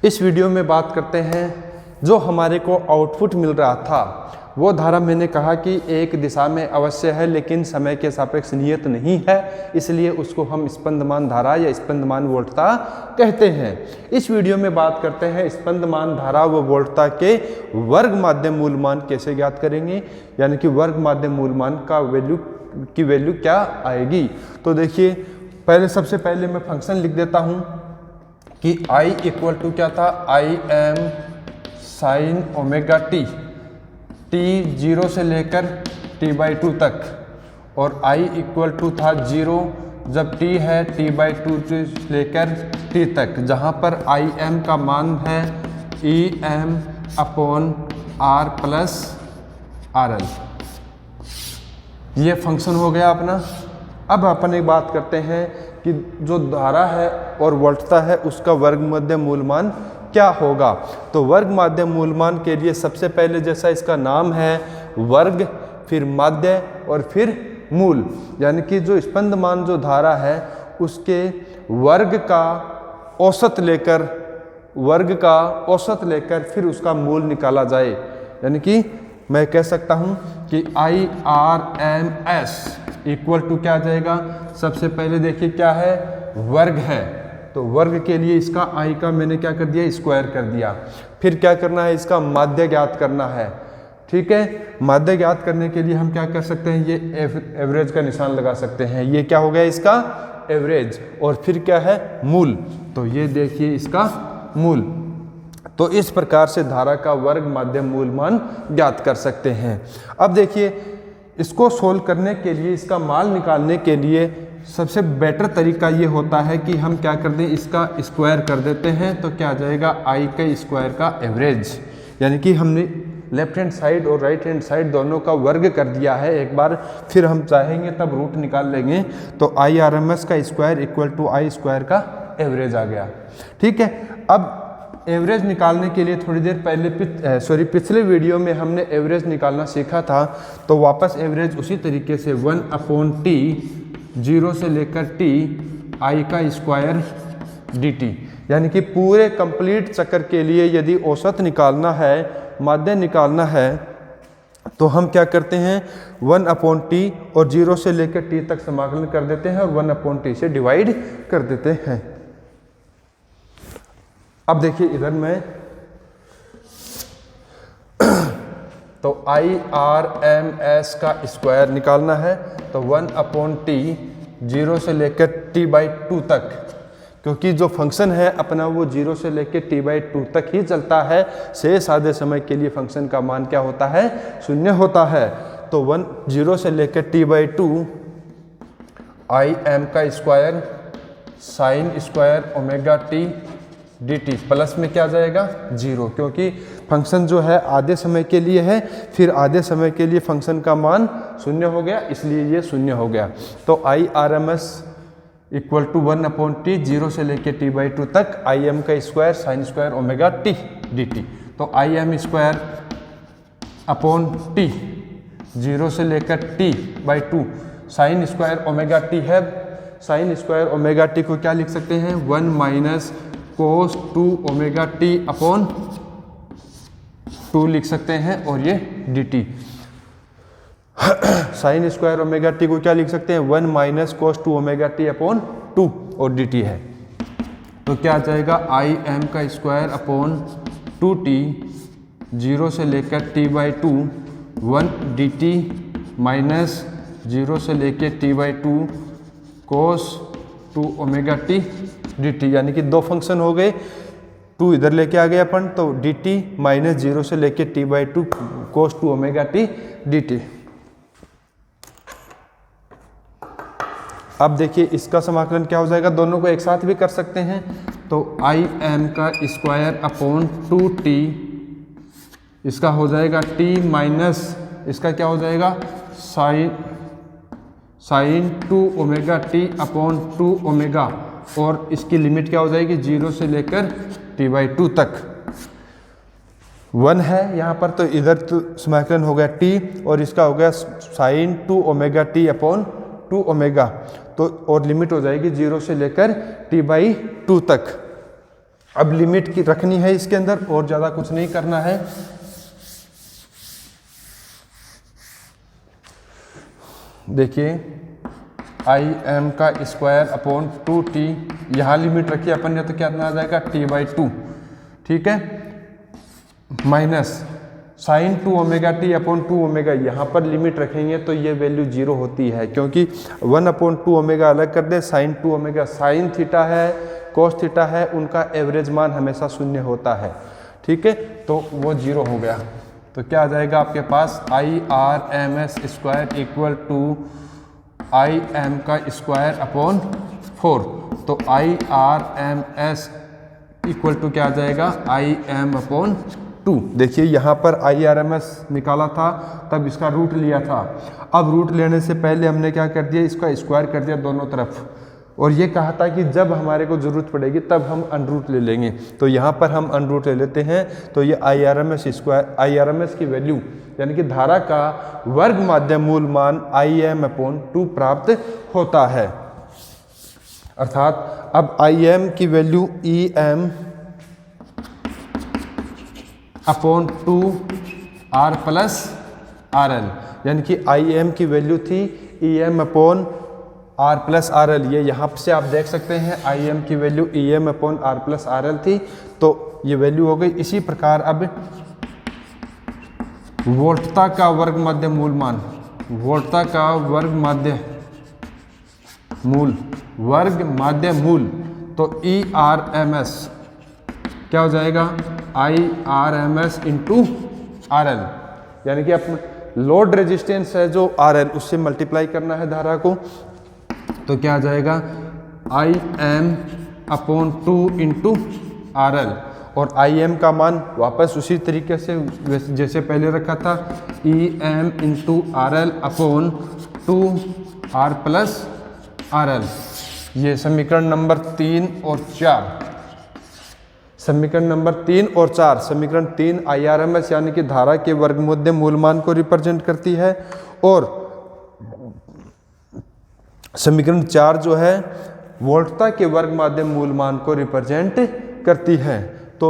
इस वीडियो में बात करते हैं जो हमारे को आउटपुट मिल रहा था वो धारा मैंने कहा कि एक दिशा में अवश्य है लेकिन समय के सापेक्ष नियत नहीं है, इसलिए उसको हम स्पंदमान धारा या स्पंदमान वोल्टता कहते हैं। इस वीडियो में बात करते हैं स्पंदमान धारा व वोल्टता के वर्ग माध्यम मूलमान कैसे ज्ञात करेंगे, यानी कि वर्ग माध्यम मूलमान का वैल्यू क्या आएगी। तो देखिए सबसे पहले मैं फंक्शन लिख देता हूँ कि I इक्वल टू क्या था, I am sine omega T, T 0 से लेकर t/2 तक, और I इक्वल टू था 0 जब t है t/2 से लेकर t तक, जहाँ पर आई एम का मान है E M upon R plus R L. ये फंक्शन हो गया अपना। अब अपन एक बात करते हैं कि जो धारा है और वोल्टता है उसका वर्ग माध्यम मूलमान क्या होगा। तो वर्ग माध्यम मूलमान के लिए सबसे पहले जैसा इसका नाम है वर्ग, फिर माध्य और फिर मूल, यानी कि जो स्पंदमान जो धारा है उसके वर्ग का औसत लेकर फिर उसका मूल निकाला जाए। यानी कि मैं कह सकता हूँ कि I R M S equal to क्या आ जाएगा, सबसे पहले देखिए क्या है, वर्ग है, तो वर्ग के लिए इसका आई का मैंने क्या कर दिया, स्क्वायर कर दिया। फिर क्या करना है, इसका माध्य ज्ञात करना है। ठीक है, माध्य ज्ञात करने के लिए हम क्या कर सकते हैं, ये एवरेज का निशान लगा सकते हैं। ये क्या हो गया, इसका एवरेज, और फिर क्या है, मूल, तो ये देखिए इसका मूल। तो इस प्रकार से धारा का वर्ग माध्यम मूलमान ज्ञात कर सकते हैं। अब देखिए इसको सोल्व करने के लिए, इसका मान निकालने के लिए सबसे बेटर तरीका ये होता है कि हम क्या कर दें, इसका स्क्वायर कर देते हैं। तो क्या आ जाएगा, आई के स्क्वायर का एवरेज, यानी कि हमने लेफ्ट हैंड साइड और राइट हैंड साइड दोनों का वर्ग कर दिया है एक बार, फिर हम चाहेंगे तब रूट निकाल लेंगे। तो आई आर एम एस का square equal to I square का एवरेज आ गया। ठीक है, अब एवरेज निकालने के लिए थोड़ी देर पहले पिछले वीडियो में हमने एवरेज निकालना सीखा था, तो वापस एवरेज उसी तरीके से 1/t 0 से लेकर t आई का स्क्वायर dt, यानी कि पूरे कंप्लीट चक्कर के लिए यदि औसत निकालना है, माध्य निकालना है, तो हम क्या करते हैं 1/t और 0 से लेकर t तक समाकलन कर देते हैं और 1/t से डिवाइड कर देते हैं। अब देखिए इधर में तो आई आर एम एस का स्क्वायर निकालना है, तो 1/t 0 से लेकर t/2 तक, क्योंकि जो फंक्शन है अपना वो 0 से लेकर t/2 तक ही चलता है। शेष आधे समय के लिए फंक्शन का मान क्या होता है, 0 होता है। तो 0 से लेकर t/2 आई एम का square sine square omega T dt, plus में क्या जाएगा 0, क्योंकि फंक्शन जो है आधे समय के लिए है, फिर आधे समय के लिए फंक्शन का मान 0 हो गया, इसलिए ये 0 हो गया। तो I R M S equal to 1/t 0 से लेके t/2 तक आई एम का square sine square omega T dt। तो I M square upon T 0 से लेकर t/2 sine square omega T है, साइन स्क्वायर ओमेगा टी को क्या लिख सकते हैं, 1 minus cos 2 omega T upon 2 लिख सकते हैं, और ये dt। Sine square omega T को क्या लिख सकते हैं, 1 minus cos 2 omega T upon 2 और dt है। तो क्या आ जाएगा, आई एम का स्क्वायर अपॉन 2t 0 से लेकर t/2 1 dt माइनस 0 से लेकर t/2 cos 2 omega T dt, यानी कि दो फंक्शन हो गए, 2 इधर लेके आ गए अपन, तो dt माइनस 0 से लेके t/2 cos 2 omega T dt। अब देखिए इसका समाकलन क्या हो जाएगा, दोनों को एक साथ भी कर सकते हैं। तो आई एम का स्क्वायर अपॉन 2t, इसका हो जाएगा t माइनस इसका क्या हो जाएगा, sine 2 omega T upon 2 omega, और इसकी लिमिट क्या हो जाएगी 0 से लेकर t/2 तक। 1 है यहाँ पर, तो इधर तो समाकलन हो गया t, और इसका हो गया sine 2 omega T upon 2 omega, तो और लिमिट हो जाएगी 0 से लेकर t/2 तक। अब लिमिट की रखनी है इसके अंदर, और ज़्यादा कुछ नहीं करना है। देखिए आई एम का स्क्वायर अपॉन 2t, यहाँ लिमिट रखी अपन ने तो क्या आ जाएगा t/2, ठीक है, minus sine 2 omega T upon 2 omega, यहाँ पर लिमिट रखेंगे तो ये वैल्यू 0 होती है, क्योंकि 1/2 ओमेगा अलग कर दे, साइन 2 ओमेगा साइन थीटा है, कोस थीटा है, उनका एवरेज मान हमेशा 0 होता है, ठीक है, तो वो 0 हो गया। तो क्या आ जाएगा आपके पास IRMS square equal to I M का स्क्वायर अपॉन 4, तो IRMS इक्वल टू क्या आ जाएगा IM अपॉन 2। देखिए यहाँ पर IRMS निकाला था तब इसका रूट लिया था, अब रूट लेने से पहले हमने क्या कर दिया, इसका स्क्वायर कर दिया दोनों तरफ, और ये कहा था कि जब हमारे को ज़रूरत पड़ेगी तब हम अनरूट ले लेंगे, तो यहाँ पर हम अनरूट ले लेते हैं, तो ये IRMS की वैल्यू यानी कि धारा का वर्ग माध्य मूल मान IM अपॉन 2 प्राप्त होता है। अर्थात अब IM की value EM upon 2R plus RL, यानी कि IM की वैल्यू थी EM upon R plus RL, ये यहाँ से आप देख सकते हैं IM की value EM upon R plus RL थी, तो ये वैल्यू हो गई। इसी प्रकार अब वोल्टता का वर्ग माध्य मूल मान, वोल्टता का वर्ग माध्य मूल, तो IRMS क्या हो जाएगा IRMS इंटू RL, यानी कि अपना लोड रेजिस्टेंस है जो RL, उससे मल्टीप्लाई करना है धारा को, तो क्या आ जाएगा IM अपॉन 2 इंटू RL, और IM का मान वापस उसी तरीके से जैसे पहले रखा था EM into RL upon 2R plus RL। ये समीकरण नंबर 3 और 4, समीकरण नंबर 3 और 4, समीकरण 3 IRMS यानी कि धारा के वर्गमूल मूल मान को रिप्रेजेंट करती है, और समीकरण 4 जो है वोल्टता के वर्ग माध्य मूल मान को रिप्रेजेंट करती है। तो